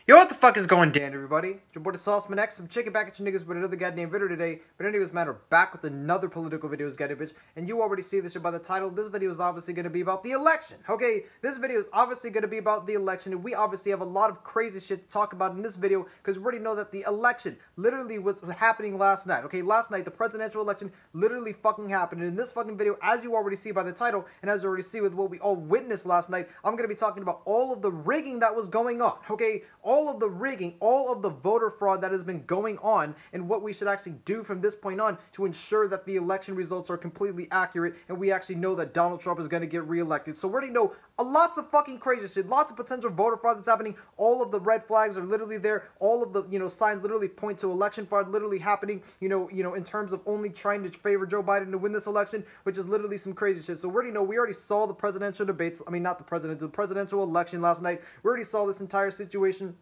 Yo, what the fuck is going down, everybody? It's your boy Sauceman X. I'm checking back at you niggas with another goddamn video today. But anyways, man, we're back with another political videos, goddamn bitch. And you already see this by the title. This video is obviously going to be about the election. Okay, this video is obviously going to be about the election. And we obviously have a lot of crazy shit to talk about in this video. Because we already know that the election literally was happening last night. Okay, last night, the presidential election literally fucking happened. And in this fucking video, as you already see by the title, and as you already see with what we all witnessed last night, I'm going to be talking about all of the rigging that was going on. Okay, all of the rigging, all of the voter fraud that has been going on, and what we should actually do from this point on to ensure that the election results are completely accurate and we actually know that Donald Trump is going to get reelected. So we already know lots of fucking crazy shit, lots of potential voter fraud that's happening. All of the red flags are literally there. All of the, signs literally point to election fraud literally happening, in terms of only trying to favor Joe Biden to win this election, which is literally some crazy shit. So we already saw the presidential debates, the presidential election last night. We already saw this entire situation.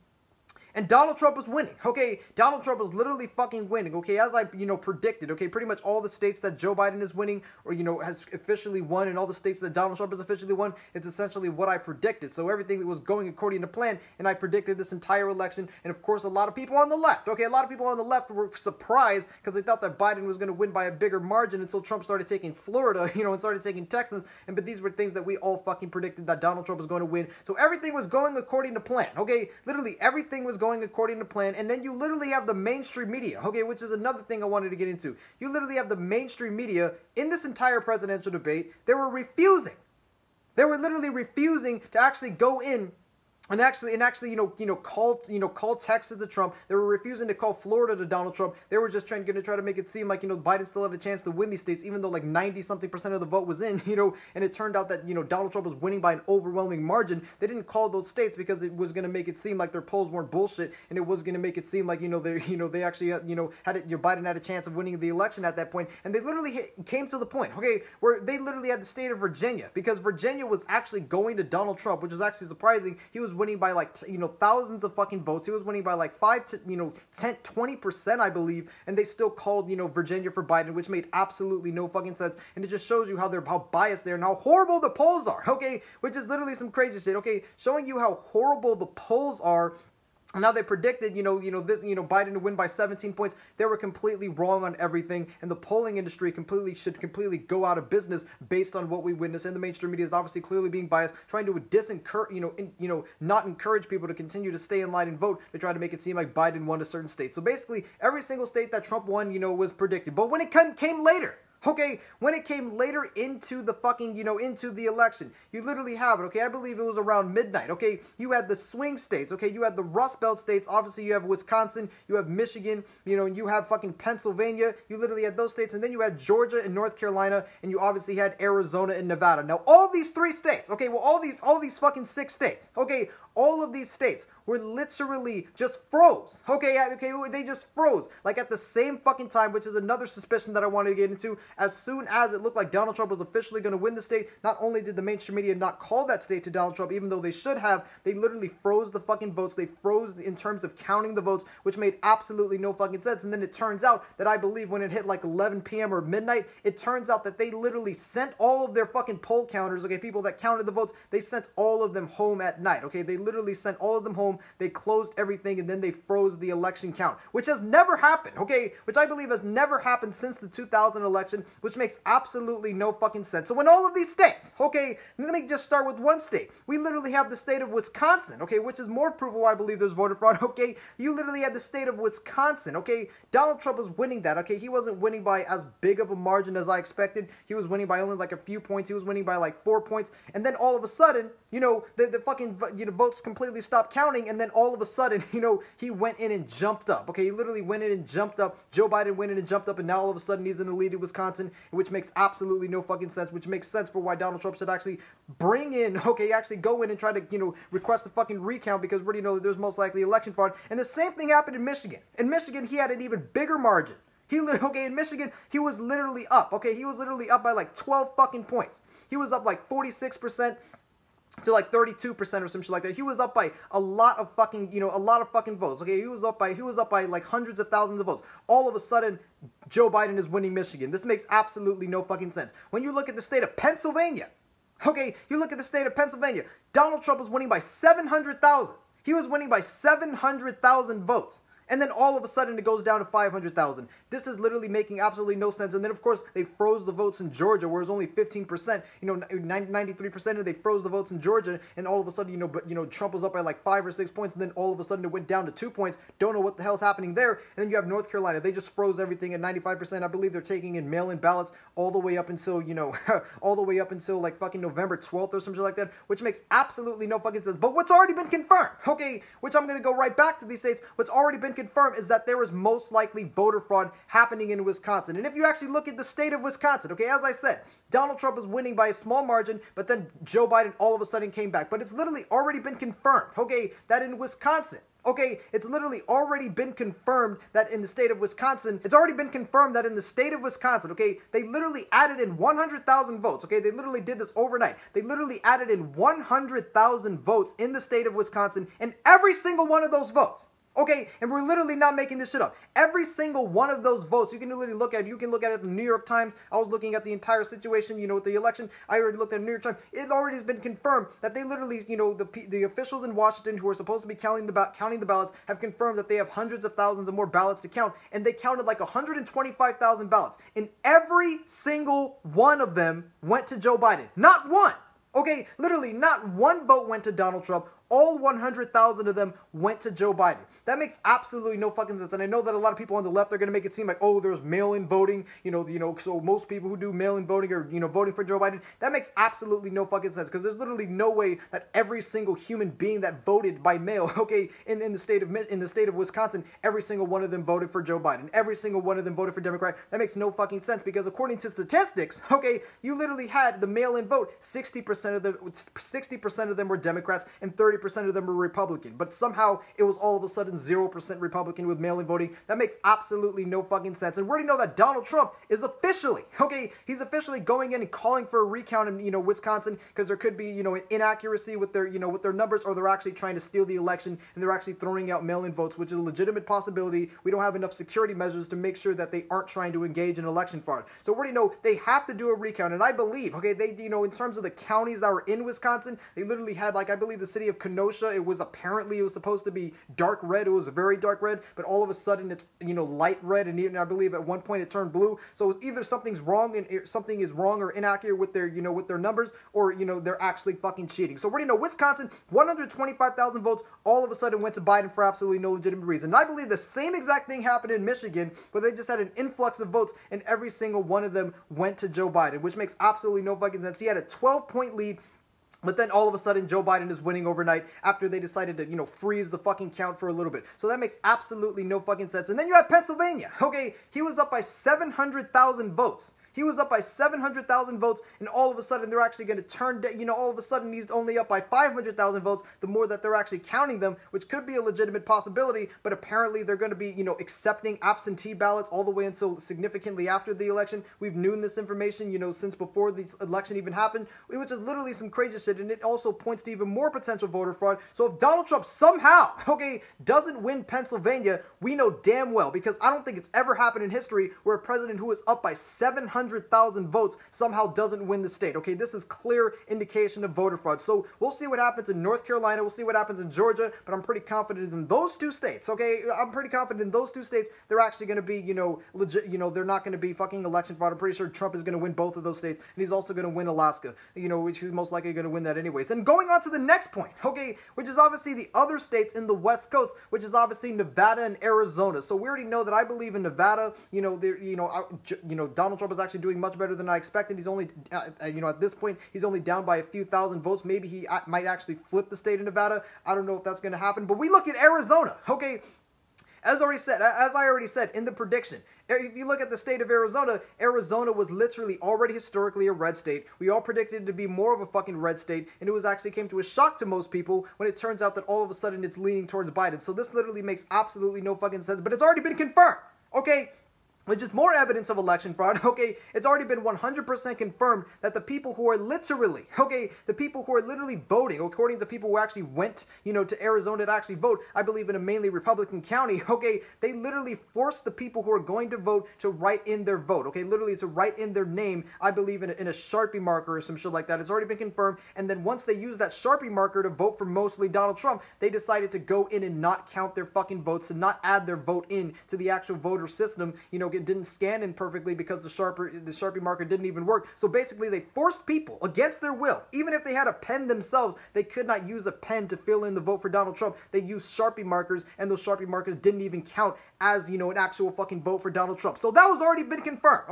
And Donald Trump was winning, okay? Donald Trump was literally fucking winning, okay? As I, predicted, okay? Pretty much all the states that Joe Biden is winning or, has officially won, and all the states that Donald Trump has officially won, it's essentially what I predicted. So everything that was going according to plan, and I predicted this entire election. And of course, a lot of people on the left, okay? A lot of people on the left were surprised because they thought that Biden was going to win by a bigger margin until Trump started taking Florida, and started taking Texas. But these were things that we all fucking predicted that Donald Trump was going to win. So everything was going according to plan, okay? Literally everything was going according to plan. And then you literally have the mainstream media, okay, which is another thing I wanted to get into. You literally have the mainstream media in this entire presidential debate. They were literally refusing to actually go in and actually, call Texas to Trump. They were refusing to call Florida to Donald Trump. They were just going to try to make it seem like, Biden still had a chance to win these states, even though like 90-something% of the vote was in, and it turned out that, Donald Trump was winning by an overwhelming margin. They didn't call those states because it was going to make it seem like their polls weren't bullshit, and it was going to make it seem like, they actually, Biden had a chance of winning the election at that point. And they literally came to the point, okay, where they literally had the state of Virginia, because Virginia was actually going to Donald Trump, which was actually surprising. He was winning by like, thousands of fucking votes. He was winning by like 5 to, 10, 20%, I believe. And they still called, Virginia for Biden, which made absolutely no fucking sense. And it just shows you how biased they are and how horrible the polls are, okay? Which is literally some crazy shit, okay? Showing you how horrible the polls are. Now they predicted, Biden to win by 17 points. They were completely wrong on everything, and the polling industry should completely go out of business based on what we witnessed. And the mainstream media is obviously clearly being biased, trying to not encourage people to continue to stay in line and vote, to try to make it seem like Biden won a certain state. So basically, every single state that Trump won, was predicted. But when it came later, okay, when it came later into the fucking, into the election, you literally have it, okay? I believe it was around midnight, okay? You had the swing states, okay? You had the Rust Belt states. Obviously, you have Wisconsin, you have Michigan, and you have fucking Pennsylvania. You literally had those states, and then you had Georgia and North Carolina, and you obviously had Arizona and Nevada. Now, all these 3 states, okay, well, all these fucking 6 states, okay, all of these states were literally just froze, okay, they just froze, like at the same fucking time, which is another suspicion that I wanted to get into. As soon as it looked like Donald Trump was officially going to win the state, not only did the mainstream media not call that state to Donald Trump, even though they should have, they literally froze the fucking votes. They froze in terms of counting the votes, which made absolutely no fucking sense. And then it turns out that I believe when it hit like 11 p.m. or midnight, it turns out that they literally sent all of their fucking poll counters, okay, people that counted the votes, they sent all of them home at night, okay? They literally sent all of them home. They closed everything, and then they froze the election count, which has never happened, okay? Which I believe has never happened since the 2000 election, which makes absolutely no fucking sense. So when all of these states, okay, let me just start with one state. We literally have the state of Wisconsin, okay, which is more proof of why I believe there's voter fraud, okay? You literally had the state of Wisconsin, okay? Donald Trump was winning that, okay? He wasn't winning by as big of a margin as I expected. He was winning by only like a few points. He was winning by like 4 points. And then all of a sudden, the fucking, votes completely stopped counting, and then all of a sudden, he went in and jumped up, okay? He literally went in and jumped up. Joe Biden went in and jumped up, and now all of a sudden he's in the lead in Wisconsin, which makes absolutely no fucking sense, which makes sense for why Donald Trump should actually actually go in and try to, request a fucking recount, because we already know that there's most likely election fraud. And the same thing happened in Michigan. In Michigan, he had an even bigger margin. In Michigan, he was literally up, okay? He was literally up by like 12 fucking points. He was up like 46%. To like 32% or some shit like that. He was up by a lot of fucking, votes. Okay, he was up by like hundreds of thousands of votes. All of a sudden, Joe Biden is winning Michigan. This makes absolutely no fucking sense. When you look at the state of Pennsylvania, okay, Donald Trump was winning by 700,000. He was winning by 700,000 votes. And then all of a sudden it goes down to 500,000. This is literally making absolutely no sense. And then of course they froze the votes in Georgia, where it was only 15%, 93%, and they froze the votes in Georgia, and all of a sudden, Trump was up by like 5 or 6 points, and then all of a sudden it went down to 2 points. Don't know what the hell's happening there. And then you have North Carolina. They just froze everything at 95%. I believe they're taking in mail-in ballots all the way up until, all the way up until like fucking November 12th or something like that, which makes absolutely no fucking sense. But what's already been confirmed, okay, which I'm going to go right back to these states, what's already been confirmed is that there was most likely voter fraud happening in Wisconsin. And if you actually look at the state of Wisconsin, okay, as I said, Donald Trump is winning by a small margin, but then Joe Biden all of a sudden came back. But it's literally already been confirmed, okay, that in Wisconsin, okay, it's literally already been confirmed that in the state of Wisconsin, okay, they literally added in 100,000 votes, okay, they literally did this overnight. They literally added in 100,000 votes in the state of Wisconsin, and every single one of those votes, okay, and we're literally not making this shit up. Every single one of those votes, you can literally look at it. You can look at it in the New York Times. I was looking at the entire situation, with the election. I already looked at the New York Times. It already has been confirmed that they literally, the officials in Washington who are supposed to be counting the ballots have confirmed that they have hundreds of thousands of more ballots to count, and they counted like 125,000 ballots, and every single one of them went to Joe Biden. Not one. Okay, literally not one vote went to Donald Trump. All 100,000 of them went to Joe Biden. That makes absolutely no fucking sense. And I know that a lot of people on the left are going to make it seem like, oh, there's mail-in voting, so most people who do mail-in voting are, voting for Joe Biden. That makes absolutely no fucking sense, because there's literally no way that every single human being that voted by mail, okay, in the state of Wisconsin, every single one of them voted for Joe Biden. Every single one of them voted for Democrat. That makes no fucking sense, because according to statistics, okay, you literally had the mail-in vote, 60% of them were Democrats and 30% of them were Republican, but somehow it was all of a sudden 0% Republican with mail-in voting. That makes absolutely no fucking sense. And we already know that Donald Trump is officially, okay, he's officially going in and calling for a recount in, Wisconsin, because there could be, an inaccuracy with their, with their numbers, or they're actually trying to steal the election, and they're actually throwing out mail-in votes, which is a legitimate possibility. We don't have enough security measures to make sure that they aren't trying to engage in election fraud. So we already know they have to do a recount, and I believe, okay, they, in terms of the counties that were in Wisconsin, they literally had, like, I believe the city of Kenosha, it was supposed to be dark red. It was very dark red, but all of a sudden it's, light red, and even I believe at one point it turned blue. So either something is wrong or inaccurate with their, with their numbers, or, they're actually fucking cheating. So we already know Wisconsin, 125,000 votes all of a sudden went to Biden for absolutely no legitimate reason. And I believe the same exact thing happened in Michigan, where they just had an influx of votes, and every single one of them went to Joe Biden, which makes absolutely no fucking sense. He had a 12-point lead, but then all of a sudden, Joe Biden is winning overnight after they decided to, freeze the fucking count for a little bit. So that makes absolutely no fucking sense. And then you have Pennsylvania. Okay, he was up by 700,000 votes. He was up by 700,000 votes, and all of a sudden they're actually going to turn, all of a sudden he's only up by 500,000 votes, the more that they're actually counting them, which could be a legitimate possibility, but apparently they're going to be, accepting absentee ballots all the way until significantly after the election. We've known this information, since before the election even happened, which is literally some crazy shit, and it also points to even more potential voter fraud. So if Donald Trump somehow, okay, doesn't win Pennsylvania, we know damn well, because I don't think it's ever happened in history where a president who is up by 700,000 votes somehow doesn't win the state. Okay, this is clear indication of voter fraud. So we'll see what happens in North Carolina, we'll see what happens in Georgia, but I'm pretty confident in those two states, okay? I'm pretty confident in those two states, they're actually going to be, legit, they're not going to be fucking election fraud. I'm pretty sure Trump is going to win both of those states, and he's also going to win Alaska, which he's most likely going to win that anyways. And going on to the next point, okay, which is obviously the other states in the West Coast, which is obviously Nevada and Arizona. So we already know that I believe in Nevada, Donald Trump is actually doing much better than I expected. He's only, at this point, he's only down by a few thousand votes. Maybe he might actually flip the state of Nevada. I don't know if that's going to happen. But we look at Arizona, okay? As I already said in the prediction, if you look at the state of Arizona, Arizona was literally already historically a red state. We all predicted it to be more of a fucking red state, and it was actually came to a shock to most people when it turns out that all of a sudden it's leaning towards Biden. So this literally makes absolutely no fucking sense, but it's already been confirmed, okay? which is more evidence of election fraud. Okay, it's already been 100% confirmed that the people who are literally, the people who are literally voting, according to people who actually went, to Arizona to actually vote, I believe in a mainly Republican county, they literally forced the people who are going to vote to write in their vote, literally to write in their name, I believe in a Sharpie marker or some shit like that. It's already been confirmed, and then once they use that Sharpie marker to vote for mostly Donald Trump, they decided to go in and not count their fucking votes and not add their vote in to the actual voter system, it didn't scan in perfectly because the Sharpie marker didn't even work. So basically they forced people against their will. Even if they had a pen themselves, they could not use a pen to fill in the vote for Donald Trump. They used Sharpie markers, and those Sharpie markers didn't even count as, an actual fucking vote for Donald Trump. So that was already been confirmed,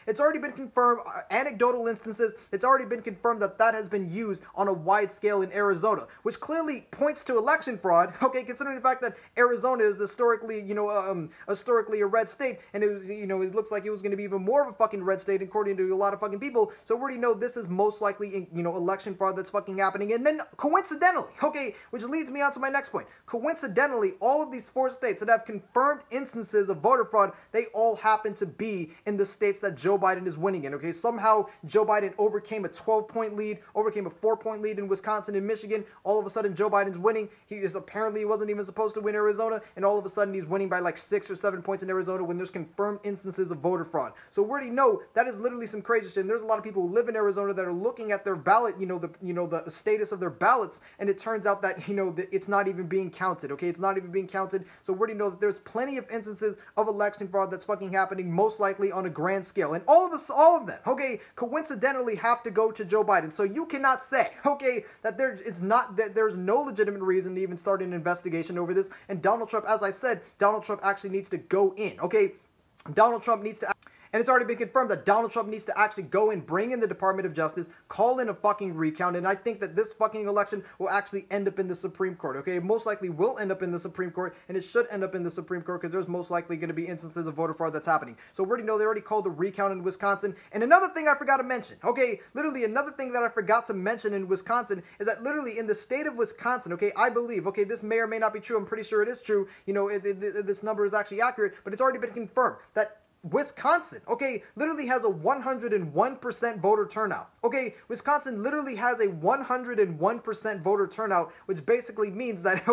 It's already been confirmed, anecdotal instances, it's already been confirmed that that has been used on a wide scale in Arizona, which clearly points to election fraud, considering the fact that Arizona is historically, historically a red state, and it was, it looks like it was going to be even more of a fucking red state according to a lot of fucking people. So we already know this is most likely, election fraud that's fucking happening. And then coincidentally, which leads me on to my next point. Coincidentally, all of these 4 states that have confirmed instances of voter fraud, they all happen to be in the states that Joe Biden is winning in, Somehow Joe Biden overcame a 12-point lead, overcame a 4-point lead in Wisconsin and Michigan. All of a sudden, Joe Biden's winning. He wasn't even supposed to win Arizona, and all of a sudden he's winning by like 6 or 7 points in Arizona when there's confirmed instances of voter fraud. So we already know that is literally some crazy shit. And there's a lot of people who live in Arizona that are looking at their ballot, the status of their ballots, and it turns out that that it's not even being counted. It's not even being counted. So we already know that there's plenty of instances of election fraud that's fucking happening, most likely on a grand scale, and all of them, coincidentally have to go to Joe Biden. So you cannot say, that there's no legitimate reason to even start an investigation over this. And Donald Trump, as I said, Donald Trump actually needs to go in. Donald Trump needs to... And it's already been confirmed that Donald Trump needs to actually go and bring in the Department of Justice, call in a fucking recount, and I think that this fucking election will actually end up in the Supreme Court, It most likely will end up in the Supreme Court, and it should end up in the Supreme Court because there's most likely going to be instances of voter fraud that's happening. So we already know they already called the recount in Wisconsin. And another thing I forgot to mention, literally another thing that I forgot to mention in Wisconsin is that literally in the state of Wisconsin, I believe, this may or may not be true, I'm pretty sure it is true, this number is actually accurate, but it's already been confirmed that Wisconsin, literally has a 101% voter turnout. Wisconsin literally has a 101% voter turnout, which basically means that,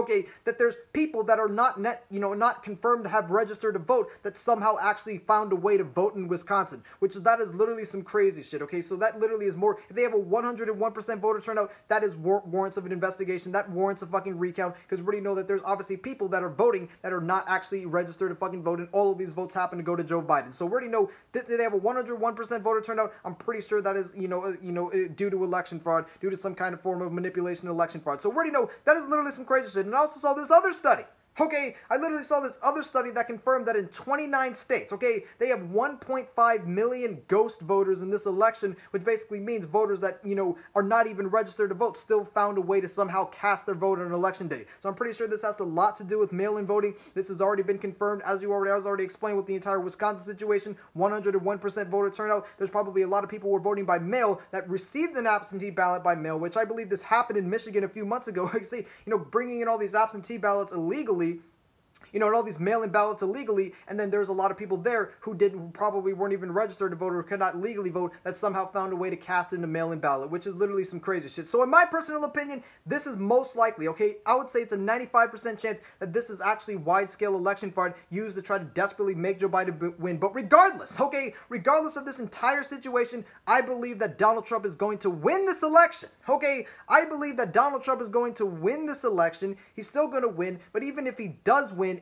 that there's people that are not confirmed to have registered to vote that somehow actually found a way to vote in Wisconsin, that is literally some crazy shit, So that literally is more, if they have a 101% voter turnout, that is warrants of an investigation, that warrants a fucking recount, because we already know that there's obviously people that are voting that are not actually registered to fucking vote, and all of these votes happen to go to Joe Biden. So we already know that they have a 101% voter turnout. I'm pretty sure that is, due to election fraud, due to some kind of form of manipulation of election fraud. So we already know that is literally some crazy shit. And I also saw this other study. I literally saw this other study that confirmed that in 29 states, they have 1.5 million ghost voters in this election, which basically means voters that, are not even registered to vote still found a way to somehow cast their vote on election day. So I'm pretty sure this has a lot to do with mail-in voting. This has already been confirmed, as I was already explained with the entire Wisconsin situation, 101% voter turnout. There's probably a lot of people who were voting by mail that received an absentee ballot by mail, which I believe this happened in Michigan a few months ago. Bringing in all these absentee ballots illegally, and all these mail-in ballots illegally, and then there's a lot of people there who probably weren't even registered to vote or could not legally vote that somehow found a way to cast in a mail-in ballot, which is literally some crazy shit. So in my personal opinion, this is most likely, I would say it's a 95% chance that this is actually wide-scale election fraud used to try to desperately make Joe Biden win. But regardless, regardless of this entire situation, I believe that Donald Trump is going to win this election, I believe that Donald Trump is going to win this election. He's still going to win, but even if he does win,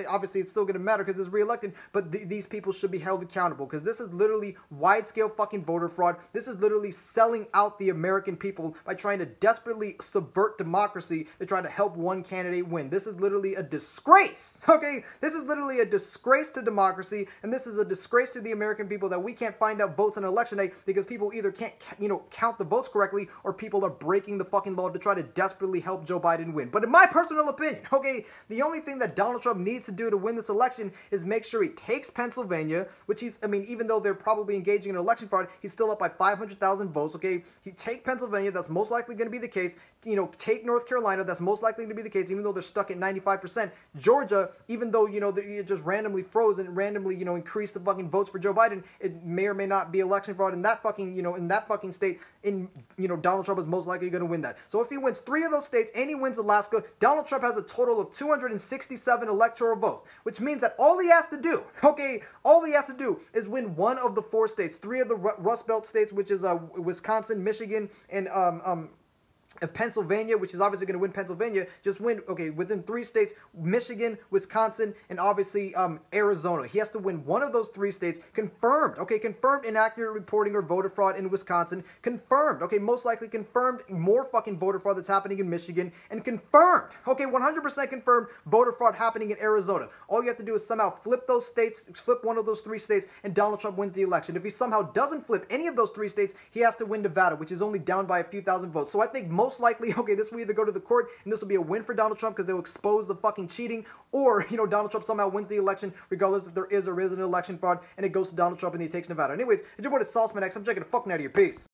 obviously it's still going to matter because it's reelected, but these people should be held accountable because this is literally wide-scale fucking voter fraud. This is literally selling out the American people by trying to desperately subvert democracy to try to help one candidate win. This is literally a disgrace, This is literally a disgrace to democracy, and this is a disgrace to the American people that we can't find out votes on election day because people either can't, count the votes correctly or people are breaking the fucking law to try to desperately help Joe Biden win. But in my personal opinion, the only thing that Donald Trump needs to do to win this election is make sure he takes Pennsylvania, which even though they're probably engaging in election fraud, he's still up by 500,000 votes, He take Pennsylvania, that's most likely going to be the case, you know, take North Carolina. That's most likely to be the case, even though they're stuck at 95%. Georgia, even though, you know, it just randomly froze and randomly, you know, increased the fucking votes for Joe Biden, it may or may not be election fraud in that fucking, you know, in that fucking state. You know, Donald Trump is most likely going to win that. So if he wins 3 of those states and he wins Alaska, Donald Trump has a total of 267 electoral votes, which means that all he has to do, okay, all he has to do is win 1 of the 4 states, 3 of the Rust Belt states, which is Wisconsin, Michigan, and Pennsylvania, which is obviously going to win Pennsylvania. Just win, okay, within 3 states, Michigan, Wisconsin, and obviously Arizona. He has to win 1 of those 3 states. Confirmed, okay, confirmed inaccurate reporting or voter fraud in Wisconsin. Confirmed, okay, most likely confirmed more fucking voter fraud that's happening in Michigan. And confirmed, okay, 100% confirmed voter fraud happening in Arizona. All you have to do is somehow flip those states, flip 1 of those 3 states, and Donald Trump wins the election. If he somehow doesn't flip any of those 3 states, he has to win Nevada, which is only down by a few thousand votes. So I think most likely, okay, this will either go to the court and this will be a win for Donald Trump because they'll expose the fucking cheating, or, you know, Donald Trump somehow wins the election regardless if there is or isn't an election fraud, and it goes to Donald Trump and he takes Nevada. Anyways, it's your boy, Sauceman X. I'm checking the fucking out of your piece.